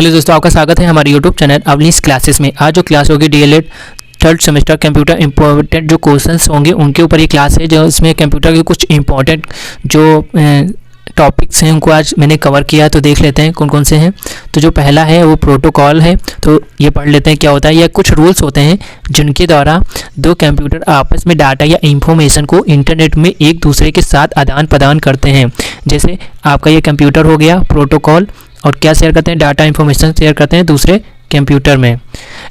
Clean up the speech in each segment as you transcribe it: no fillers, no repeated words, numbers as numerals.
Hello दोस्तों, आपका स्वागत है हमारे यूट्यूब चैनल अवनीश क्लासेस में। आज जो क्लास होगी DElEd third semester computer important जो क्वेश्चंस होंगे उनके ऊपर ये क्लास है। जो इसमें कंप्यूटर के कुछ इंपॉर्टेंट जो टॉपिक्स हैं उनको आज मैंने कवर किया है, तो देख लेते हैं कौन कौन से हैं। तो जो पहला है वो प्रोटोकॉल है, तो ये पढ़ लेते हैं क्या होता है। यह कुछ रूल्स होते हैं जिनके द्वारा दो कंप्यूटर आपस में डाटा या इंफॉर्मेशन को इंटरनेट में एक दूसरे के साथ आदान प्रदान करते हैं। जैसे आपका ये कंप्यूटर हो गया प्रोटोकॉल, और क्या शेयर करते हैं, डाटा इंफॉर्मेशन शेयर करते हैं दूसरे कंप्यूटर में।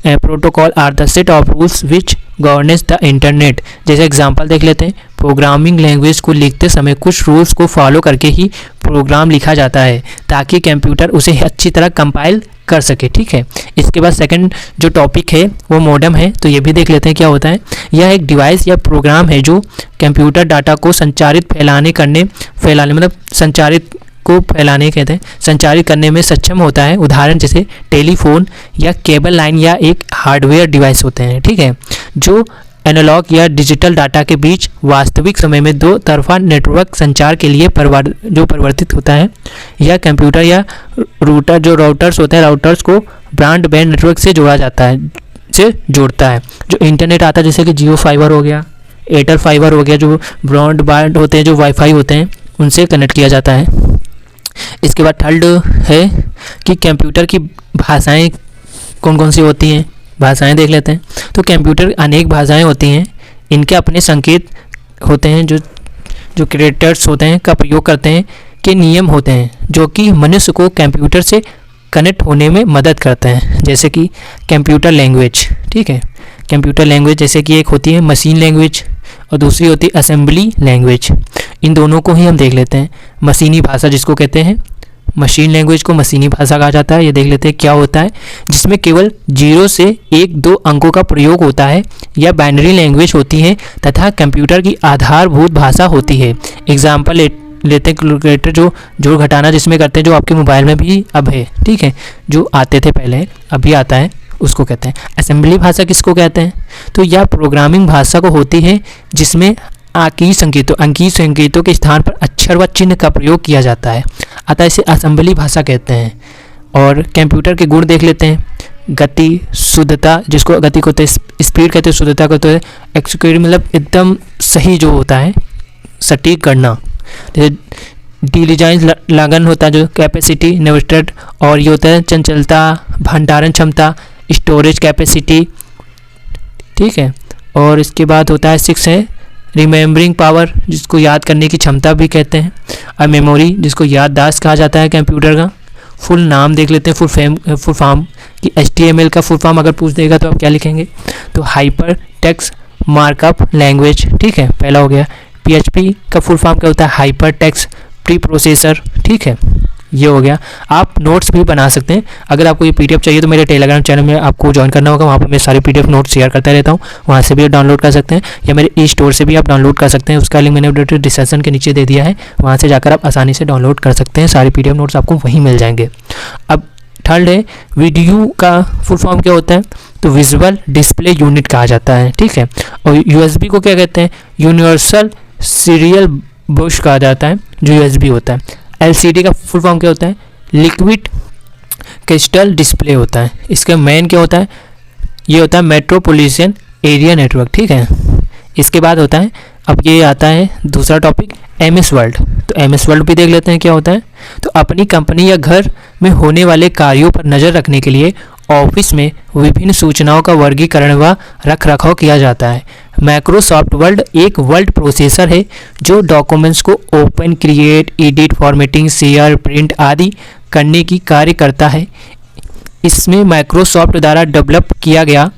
Protocols are the set of rules which governance the internet. जैसे एग्जांपल देख लेते हैं, प्रोग्रामिंग लैंग्वेज को लिखते समय कुछ रूल्स को फॉलो करके ही प्रोग्राम लिखा जाता है ताकि कंप्यूटर उसे अच्छी तरह कंपाइल कर सके। ठीक है, इसके बाद सेकंड जो टॉपिक है वो मॉडेम है, तो ये भी देख लेते हैं क्या होता है। यह एक डिवाइस या प्रोग्राम है जो कंप्यूटर डाटा को संचारित फैलाने कहते हैं, संचारित करने में सक्षम होता है। उदाहरण जैसे टेलीफोन या केबल लाइन या एक हार्डवेयर डिवाइस होते हैं। ठीक है, जो एनालॉग या डिजिटल डाटा के बीच वास्तविक समय में दो तरफा नेटवर्क संचार के लिए परिवर्तित होता है। या कंप्यूटर या राउटर्स होते हैं, राउटर्स को ब्रॉडबैंड नेटवर्क से जोड़ता है। जो इंटरनेट आता है जैसे कि जियो फाइबर हो गया, एयरटेल फाइबर हो गया, जो ब्रॉडबैंड होते हैं, जो वाईफाई होते हैं, उनसे कनेक्ट किया जाता है। इसके बाद थर्ड है कि कंप्यूटर की भाषाएं कौन कौन सी होती हैं, भाषाएं देख लेते हैं। तो कंप्यूटर अनेक भाषाएं होती हैं, इनके अपने संकेत होते हैं जो क्रिएटर्स होते हैं का प्रयोग करते हैं के नियम होते हैं जो कि मनुष्य को कंप्यूटर से कनेक्ट होने में मदद करते हैं। जैसे कि कंप्यूटर लैंग्वेज, ठीक है, कंप्यूटर लैंग्वेज जैसे कि एक होती है मशीन लैंग्वेज और दूसरी होती है असेंबली लैंग्वेज। इन दोनों को ही हम देख लेते हैं। मशीनी भाषा जिसको कहते हैं, मशीन लैंग्वेज को मशीनी भाषा कहा जाता है। ये देख लेते हैं क्या होता है, जिसमें केवल 0 से 1-2 अंकों का प्रयोग होता है। या बाइनरी लैंग्वेज होती है तथा कंप्यूटर की आधारभूत भाषा होती है। एग्जाम्पल लेते हैं कैलकुलेटर जो जोड़ घटाना जिसमें करते हैं, जो आपके मोबाइल में भी अब है। ठीक है, जो आते थे पहले अभी आता है, उसको कहते हैं। असेंबली भाषा किसको कहते हैं, तो यह प्रोग्रामिंग भाषा को होती है जिसमें अंकीय संकेतों के स्थान पर अक्षर व चिन्ह का प्रयोग किया जाता है, अतः इसे असेंबली भाषा कहते हैं। और कंप्यूटर के गुण देख लेते हैं। गति, शुद्धता, जिसको गति को स्पीड कहते हैं, शुद्धता को तो एक्यूरेट मतलब एकदम सही जो होता है, सटीक करना। डिलीजेंस लागन होता है, जो कैपेसिटी नेविस्टेड, और ये होता है चंचलता, भंडारण क्षमता, स्टोरेज कैपेसिटी। ठीक है, और इसके बाद होता है 6 है रिमेम्बरिंग पावर, जिसको याद करने की क्षमता भी कहते हैं। और मेमोरी, जिसको याददाश्त कहा जाता है कंप्यूटर का। फुल नाम देख लेते हैं, फुल फॉर्म कि HTML का फुल फॉर्म अगर पूछ देगा तो आप क्या लिखेंगे, तो हाइपर टेक्स्ट मार्कअप लैंग्वेज। ठीक है, पहला हो गया। PHP का फुल फॉर्म क्या होता है, हाइपर टेक्स्ट प्री प्रोसेसर। ठीक है, ये हो गया। आप नोट्स भी बना सकते हैं। अगर आपको ये PDF चाहिए तो मेरे टेलीग्राम चैनल में आपको ज्वाइन करना होगा, वहाँ पर मैं सारे PDF नोट्स शेयर करता रहता हूँ, वहाँ से भी आप डाउनलोड कर सकते हैं, या मेरे ई स्टोर से भी आप डाउनलोड कर सकते हैं। उसका लिंक मैंने डिस्क्रिप्शन के नीचे दे दिया है, वहाँ से जाकर आप आसानी से डाउनलोड कर सकते हैं। सारे PDF नोट्स आपको वहीं मिल जाएंगे। अब थर्ड है वीडियो का फुल फॉर्म क्या होता है, तो विजुअल डिस्प्ले यूनिट कहा जाता है। ठीक है, और USB को क्या कहते हैं, यूनिवर्सल सीरियल बस कहा जाता है, जो USB होता है। LCD का फुल फॉर्म क्या होता है, लिक्विड क्रिस्टल डिस्प्ले होता है। इसका मेन क्या होता है, ये होता है मेट्रोपॉलिटन एरिया नेटवर्क। ठीक है, इसके बाद होता है, अब ये आता है दूसरा टॉपिक MS वर्ड। तो MS वर्ड भी देख लेते हैं क्या होता है। तो अपनी कंपनी या घर में होने वाले कार्यों पर नज़र रखने के लिए ऑफिस में विभिन्न सूचनाओं का वर्गीकरण व रखरखाव किया जाता है। माइक्रोसॉफ्ट वर्ड एक वर्ड प्रोसेसर है जो डॉक्यूमेंट्स को open, create, edit, formatting, share, print आदि करने की कार्य करता है। इसमें माइक्रोसॉफ्ट द्वारा डेवलप किया गया,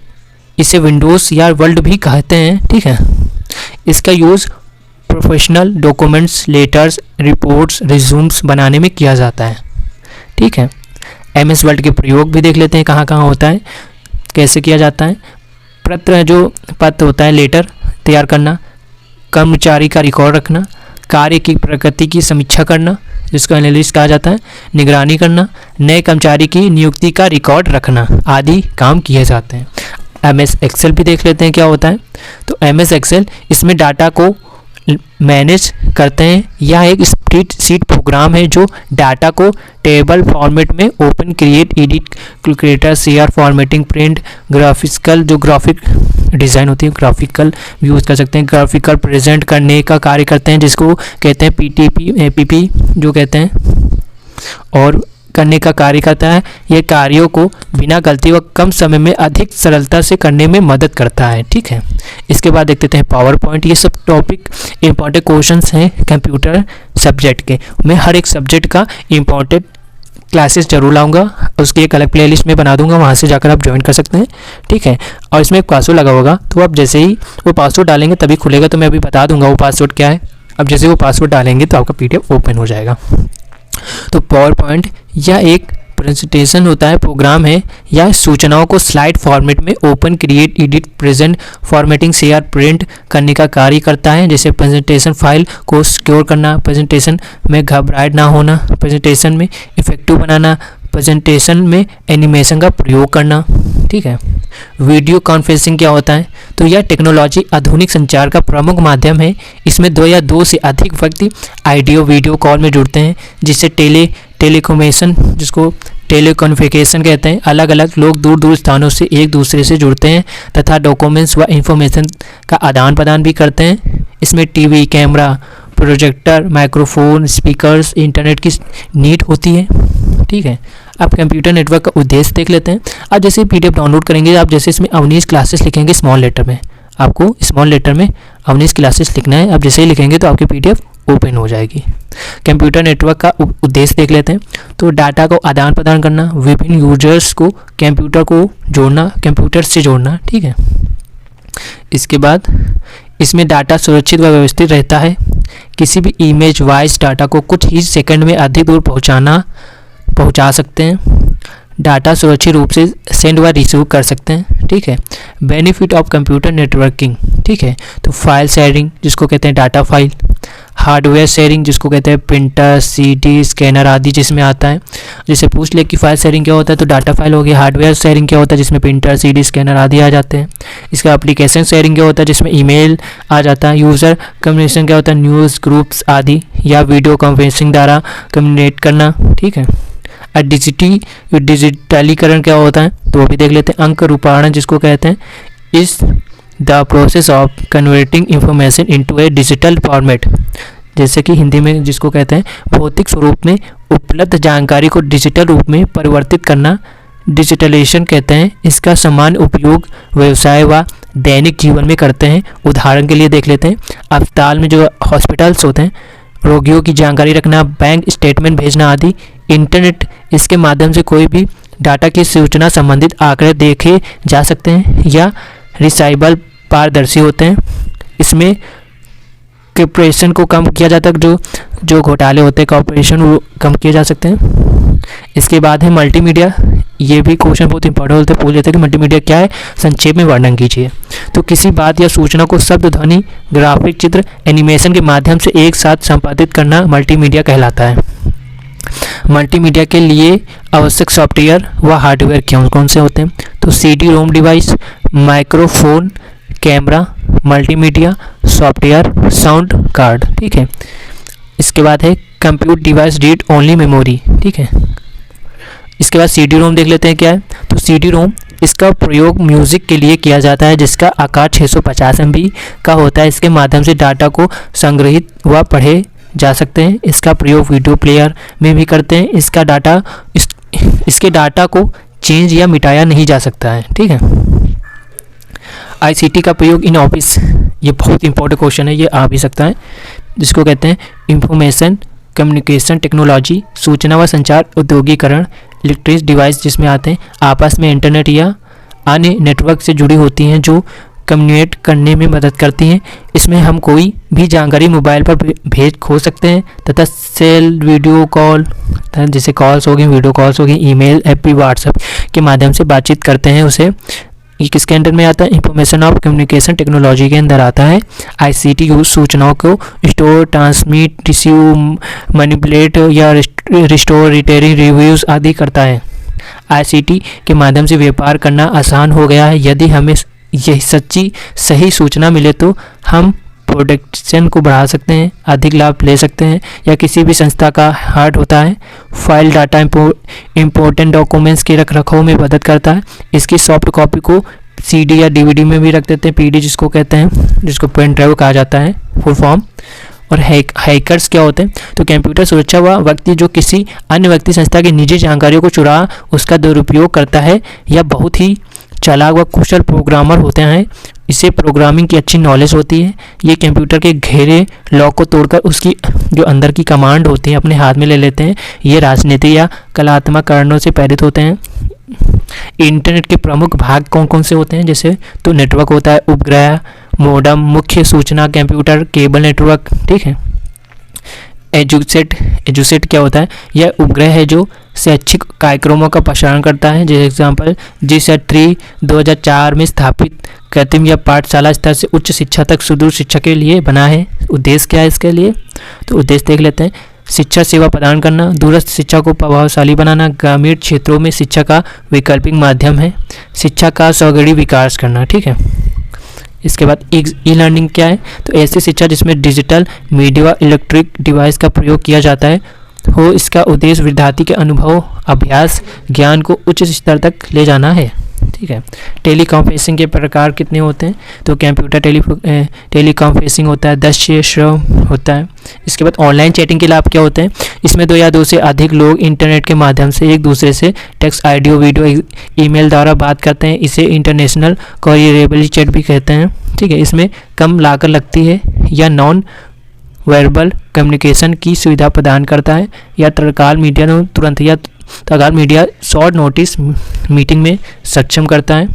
इसे विंडोज़ या वर्ड भी कहते हैं। ठीक है, इसका use professional documents, letters, reports, resumes बनाने में किया जाता है। ठीक है, MS वर्ड के प्रयोग भी देख लेते हैं कहाँ कहाँ होता है, कैसे किया जाता है। पत्र होता है, लेटर तैयार करना, कर्मचारी का रिकॉर्ड रखना, कार्य की प्रगति की समीक्षा करना, जिसको एनालिसिस कहा जाता है, निगरानी करना, नए कर्मचारी की नियुक्ति का रिकॉर्ड रखना आदि काम किए जाते हैं। MS एक्सेल भी देख लेते हैं क्या होता है। तो MS एक्सेल, इसमें डाटा को मैनेज करते हैं। यह एक स्प्रेडशीट प्रोग्राम है जो डाटा को टेबल फॉर्मेट में open, create, edit, calculator, share, formatting, print, graphical जो ग्राफिक डिज़ाइन होती है, ग्राफिकल यूज़ कर सकते हैं, ग्राफिकल प्रेजेंट करने का कार्य करते हैं जिसको कहते हैं पीटीपी पीपी जो कहते हैं, और करने का कार्य करता है। ये कार्यों को बिना गलती व कम समय में अधिक सरलता से करने में मदद करता है। ठीक है, इसके बाद देखते हैं पावर पॉइंट। ये सब टॉपिक इंपॉर्टेंट क्वेश्चंस हैं कंप्यूटर सब्जेक्ट के। मैं हर एक सब्जेक्ट का इंपॉर्टेंट क्लासेस जरूर लाऊंगा, उसकी एक अलग प्लेलिस्ट में बना दूंगा, वहाँ से जाकर आप ज्वाइन कर सकते हैं। ठीक है, और इसमें एक पासवर्ड लगा होगा, तो आप जैसे ही वो पासवर्ड डालेंगे तभी खुलेगा। तो मैं अभी बता दूंगा वो पासवर्ड क्या है। अब जैसे वो पासवर्ड डालेंगे तो आपका PDF ओपन हो जाएगा। तो पावर पॉइंट यह एक प्रेजेंटेशन होता है, प्रोग्राम है, या सूचनाओं को स्लाइड फॉर्मेट में open, create, edit, present, formatting, share, print करने का कार्य करता है। जैसे प्रेजेंटेशन फाइल को सिक्योर करना, प्रेजेंटेशन में घबराहट ना होना, प्रेजेंटेशन में इफेक्टिव बनाना, प्रेजेंटेशन में एनिमेशन का प्रयोग करना। ठीक है, वीडियो कॉन्फ्रेंसिंग क्या होता है? तो यह टेक्नोलॉजी आधुनिक संचार का प्रमुख माध्यम है। इसमें दो या दो से अधिक व्यक्ति ऑडियो वीडियो कॉल में जुड़ते हैं, जिससे टेलीकम्युनिकेशन जिसको टेलीकम्युनिकेशन कहते हैं। अलग अलग लोग दूर दूर स्थानों से एक दूसरे से जुड़ते हैं तथा डॉक्यूमेंट्स व इंफॉर्मेशन का आदान प्रदान भी करते हैं। इसमें TV, camera, projector, microphone, speakers, internet की नीड होती है। ठीक है, आप कंप्यूटर नेटवर्क का उद्देश्य देख लेते हैं। आप जैसे PDF डाउनलोड करेंगे, आप जैसे इसमें अवनीश क्लासेस लिखेंगे स्मॉल लेटर में, आपको स्मॉल लेटर में अवनीश क्लासेस लिखना है। आप जैसे ही लिखेंगे तो आपकी PDF ओपन हो जाएगी। कंप्यूटर नेटवर्क का उद्देश्य देख लेते हैं। तो डाटा को आदान प्रदान करना, विभिन्न यूजर्स को कंप्यूटर को जोड़ना, कंप्यूटर से जोड़ना। ठीक है, इसके बाद इसमें डाटा सुरक्षित व व्यवस्थित रहता है। किसी भी इमेज, वॉइस डाटा को कुछ ही सेकंड में अधिक दूर पहुंचा सकते हैं। डाटा सुरक्षित रूप से सेंड व रिसीव कर सकते हैं। ठीक है, बेनिफिट ऑफ कंप्यूटर नेटवर्किंग। ठीक है, तो फाइल शेयरिंग जिसको कहते हैं डाटा फाइल, हार्डवेयर शेयरिंग जिसको कहते हैं प्रिंटर, CD, स्कैनर आदि जिसमें आता है। जैसे पूछ ले कि फाइल शेयरिंग क्या होता है, तो डाटा फाइल हो गया। हार्डवेयर शेयरिंग क्या होता है, जिसमें प्रिंटर, CD, स्कैनर आदि आ जाते हैं। इसका एप्लीकेशन शेयरिंग क्या होता है, जिसमें ईमेल आ जाता है। यूज़र कम्युनिकेशन क्या होता है, न्यूज़, ग्रुप्स आदि, या वीडियो कॉन्फ्रेंसिंग द्वारा कम्युनिकेट करना। ठीक है, डिजिटलीकरण क्या होता है, तो वो भी देख लेते हैं। अंक रूपांतरण जिसको कहते हैं, इस the process of converting information into A digital format, जैसे कि हिंदी में जिसको कहते हैं भौतिक स्वरूप में उपलब्ध जानकारी को डिजिटल रूप में परिवर्तित करना, डिजिटलाइजेशन कहते हैं। इसका सामान्य उपयोग व्यवसाय व दैनिक जीवन में करते हैं। उदाहरण के लिए देख लेते हैं, अस्पताल में जो हॉस्पिटल्स होते हैं, रोगियों की जानकारी रखना, बैंक स्टेटमेंट भेजना आदि। इंटरनेट, इसके माध्यम से कोई भी डाटा की सूचना संबंधित आंकड़े देखे जा सकते हैं या रिसाइबल पारदर्शी होते हैं। इसमें कॉर्पोरेशन को कम किया जाता है, जो घोटाले होते हैं कॉर्पोरेशन वो कम किए जा सकते हैं। इसके बाद है मल्टीमीडिया। ये भी क्वेश्चन बहुत इंपॉर्टेंट होते हैं, पूछ लेते हैं कि मल्टीमीडिया क्या है, संक्षेप में वर्णन कीजिए। तो किसी बात या सूचना को शब्द, ध्वनि, ग्राफिक, चित्र, एनिमेशन के माध्यम से एक साथ संपादित करना मल्टीमीडिया कहलाता है। मल्टीमीडिया के लिए आवश्यक सॉफ्टवेयर व हार्डवेयर कौन कौन से होते हैं, तो CD-ROM device, microphone, camera, multimedia software, sound card. ठीक है, इसके बाद है compute device, read only memory. ठीक है, इसके बाद CD-ROM देख लेते हैं क्या है, तो CD-ROM इसका प्रयोग म्यूज़िक के लिए किया जाता है, जिसका आकार 650 MB का होता है। इसके माध्यम से डाटा को संग्रहित व पढ़े जा सकते हैं। इसका प्रयोग वीडियो प्लेयर में भी करते हैं। इसके डाटा को चेंज या मिटाया नहीं जा सकता है। ठीक है, ICT का प्रयोग इन ऑफिस, ये बहुत इंपॉर्टेंट क्वेश्चन है, ये आ भी सकता है, जिसको कहते हैं इंफॉर्मेशन कम्युनिकेशन टेक्नोलॉजी, सूचना व संचार औद्योगिकरण। इलेक्ट्रिक डिवाइस जिसमें आते हैं आपस में इंटरनेट या अन्य नेटवर्क से जुड़ी होती हैं, जो कम्युनिकेट करने में मदद करती हैं। इसमें हम कोई भी जानकारी मोबाइल पर भेज खो सकते हैं तथा सेल, वीडियो कॉल, जैसे कॉल्स हो गई, वीडियो कॉल्स हो गई, ईमेल, FB, व्हाट्सएप के माध्यम से बातचीत करते हैं। उसे ये किसके अंडर में आता है, इंफॉर्मेशन ऑफ कम्युनिकेशन टेक्नोलॉजी के अंदर आता है। ICT सूचनाओं को स्टोर, ट्रांसमिट, रिसीव, मैनिपुलेट या रिस्टोर, रिटेलिंग, रिव्यूज़ आदि करता है। ICT के माध्यम से व्यापार करना आसान हो गया है। यदि हमें यही सच्ची सही सूचना मिले तो हम प्रोडक्शन को बढ़ा सकते हैं, अधिक लाभ ले सकते हैं, या किसी भी संस्था का हार्ट होता है। फाइल डाटा इम्पोर्टेंट डॉक्यूमेंट्स के रखरखाव में मदद करता है। इसकी सॉफ्ट कॉपी को CD या DVD में भी रख देते हैं, PD जिसको कहते हैं, जिसको पेन ड्राइव कहा जाता है फुल फॉर्म। और हैकर्स क्या होते हैं? तो कंप्यूटर सुरक्षा वह व्यक्ति जो किसी अन्य व्यक्ति संस्था की निजी जानकारियों को चुरा उसका दुरुपयोग करता है या बहुत ही चालाक व कुशल प्रोग्रामर होते हैं। इसे प्रोग्रामिंग की अच्छी नॉलेज होती है। ये कंप्यूटर के घेरे लॉक को तोड़कर उसकी जो अंदर की कमांड होती है अपने हाथ में ले लेते हैं। ये राजनीति या कलात्मक कारणों से प्रेरित होते हैं। इंटरनेट के प्रमुख भाग कौन कौन से होते हैं? जैसे तो नेटवर्क होता है, उपग्रह, मोडम, मुख्य सूचना कंप्यूटर, केबल नेटवर्क, ठीक है। एजुसेट क्या होता है? यह उपग्रह है जो शैक्षिक कार्यक्रमों का प्रसारण करता है। जैसे एग्जांपल GSAT-3 2004 में स्थापित कृत्रिम या पाठशाला स्तर से उच्च शिक्षा तक सुदूर शिक्षा के लिए बना है। उद्देश्य क्या है इसके लिए? तो उद्देश्य देख लेते हैं। शिक्षा सेवा प्रदान करना, दूरस्थ शिक्षा को प्रभावशाली बनाना, ग्रामीण क्षेत्रों में शिक्षा का वैकल्पिक माध्यम है, शिक्षा का सौगड़ी विकास करना, ठीक है। इसके बाद ई लर्निंग क्या है? तो ऐसी शिक्षा जिसमें डिजिटल मीडिया व इलेक्ट्रिक डिवाइस का प्रयोग किया जाता है हो। इसका उद्देश्य विद्यार्थी के अनुभव, अभ्यास, ज्ञान को उच्च स्तर तक ले जाना है, ठीक है। टेलीकॉन्फ्रेंसिंग के प्रकार कितने होते हैं? तो कंप्यूटर टेलीकॉन्फ्रेंसिंग होता है, दृश्य श्रवण होता है। इसके बाद ऑनलाइन चैटिंग के लाभ क्या होते हैं? इसमें दो या दो से अधिक लोग इंटरनेट के माध्यम से एक दूसरे से टेक्स्ट, ऑडियो, वीडियो, ईमेल द्वारा बात करते हैं। इसे इंटरनेशनल कोरियरेबल चैट भी कहते हैं, ठीक है। इसमें कम लागत लगती है या नॉन वर्बल कम्युनिकेशन की सुविधा प्रदान करता है, या तत्काल मीडिया शॉर्ट नोटिस मीटिंग में सक्षम करता है।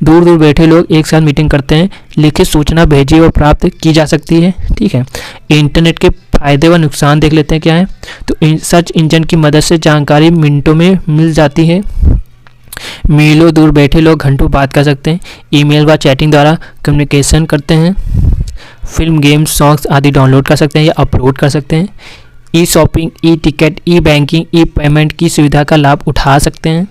दूर दूर बैठे लोग एक साथ मीटिंग करते हैं, लिखित सूचना भेजी और प्राप्त की जा सकती है, ठीक है। इंटरनेट के फायदे व नुकसान देख लेते हैं क्या है। तो सर्च इंजन की मदद से जानकारी मिनटों में मिल जाती है। मीलों दूर बैठे लोग घंटों बात कर सकते हैं। ईमेल व चैटिंग द्वारा कम्युनिकेशन करते हैं। फिल्म, गेम्स, सॉन्ग्स आदि डाउनलोड कर सकते हैं या अपलोड कर सकते हैं। ई शॉपिंग, ई टिकट, ई बैंकिंग, ई पेमेंट की सुविधा का लाभ उठा सकते हैं।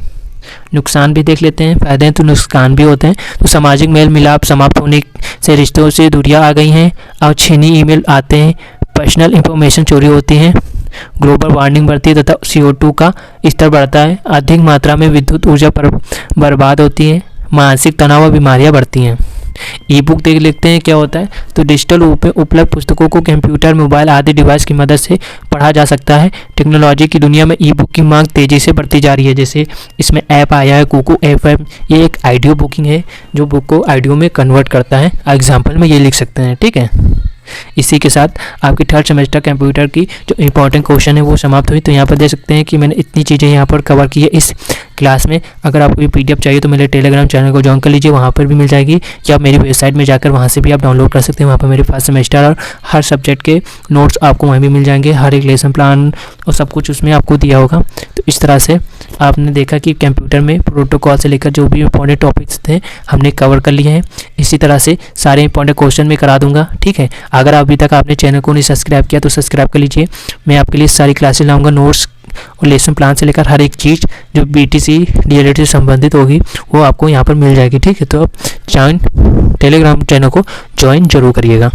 नुकसान भी देख लेते हैं। फायदे हैं तो नुकसान भी होते हैं। तो सामाजिक मेल मिलाप समाप्त होने से रिश्तों से दूरियां आ गई हैं। अब छीनी ईमेल आते हैं। पर्सनल इंफॉर्मेशन चोरी होती है। ग्लोबल वार्मिंग बढ़ती है तथा CO2 का स्तर बढ़ता है। अधिक मात्रा में विद्युत ऊर्जा बर्बाद होती है। मानसिक तनाव व बीमारियां बढ़ती हैं। ई बुक देख लेते हैं क्या होता है। तो डिजिटल रूप में उपलब्ध पुस्तकों को कंप्यूटर, मोबाइल आदि डिवाइस की मदद से पढ़ा जा सकता है। टेक्नोलॉजी की दुनिया में ई बुक की मांग तेज़ी से बढ़ती जा रही है। जैसे इसमें ऐप आया है कुकू FM, ये एक ऑडियो बुकिंग है जो बुक को ऑडियो में कन्वर्ट करता है। एग्जाम्पल में ये लिख सकते हैं, ठीक है। इसी के साथ आपकी थर्ड सेमेस्टर कंप्यूटर की जो इंपॉर्टेंट क्वेश्चन है वो समाप्त हुई। तो यहाँ पर देख सकते हैं कि मैंने इतनी चीज़ें यहाँ पर कवर की है इस क्लास में। अगर आपको ये PDF चाहिए तो मेरे टेलीग्राम चैनल को ज्वाइन कर लीजिए, वहाँ पर भी मिल जाएगी, या मेरी वेबसाइट में जाकर वहाँ से भी आप डाउनलोड कर सकते हैं। वहाँ पर मेरे फर्स्ट सेमेस्टर और हर सब्जेक्ट के नोट्स आपको वहीं भी मिल जाएंगे, हर एक लेसन प्लान और सब कुछ उसमें आपको दिया होगा। तो इस तरह से आपने देखा कि कंप्यूटर में प्रोटोकॉल से लेकर जो भी इंपॉर्टेंट टॉपिक्स थे हमने कवर कर लिए हैं। इसी तरह से सारे इंपॉर्टेंट क्वेश्चन में करा दूंगा, ठीक है। अगर अभी तक आपने चैनल को नहीं सब्सक्राइब किया तो सब्सक्राइब कर लीजिए। मैं आपके लिए सारी क्लासेस लाऊंगा, नोट्स और लेसन प्लान से लेकर हर एक चीज़ जो BTC DLED से संबंधित होगी वो आपको यहाँ पर मिल जाएगी, ठीक है। तो आप टेलीग्राम चैनल को ज्वाइन जरूर करिएगा।